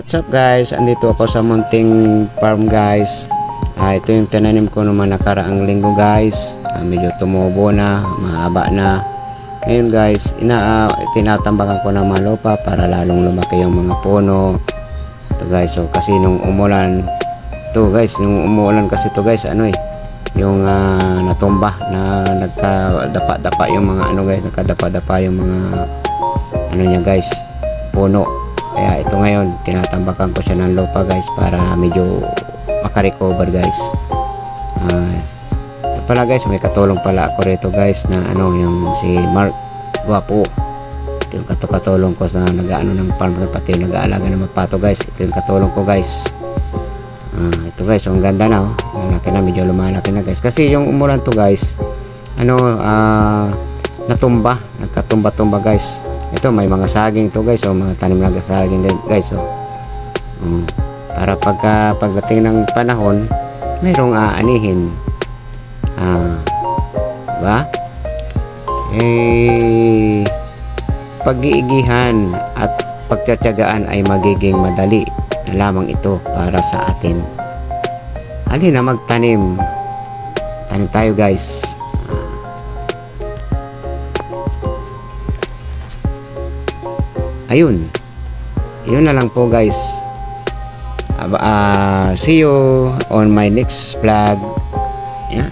What's up guys? Andito ako sa munting farm guys. Ito yung tinanim ko naman nakaraang linggo guys. Medyo tumubo na, mahaba na. Ngayon guys, tinatambakan ko ng mga lupa para lalong lumaki yung mga puno. Ito guys, so kasi nung umulan, kasi to guys, yung natumba na nagkadapa-dapa yung mga nagkadapa-dapa yung mga niya guys, puno. Kaya ito ngayon, tinatambakan ko siya ng lupa guys para medyo makarecover guys. Ito pala guys, may katulong pala ako rito guys na yung si Mark Guapo. Ito yung katulong ko sa nag-ano ng farm, pati nag-aalaga ng mapato guys. Ito yung katulong ko guys. Ito guys, ang ganda na oh. Malaki na, medyo lumalaki na guys. Kasi yung umulan to guys, natumba, nagkatumba-tumba guys. Ito may mga saging to guys, mga tanim na saging guys para pagdating ng panahon mayroong aanihin, ba? Pag-iigihan at pagtitiyagaan ay magiging madali na lamang ito para sa atin. Halina magtanim. Tanim tayo guys. Ayun. Yun na lang po guys. See you on my next vlog. Yeah.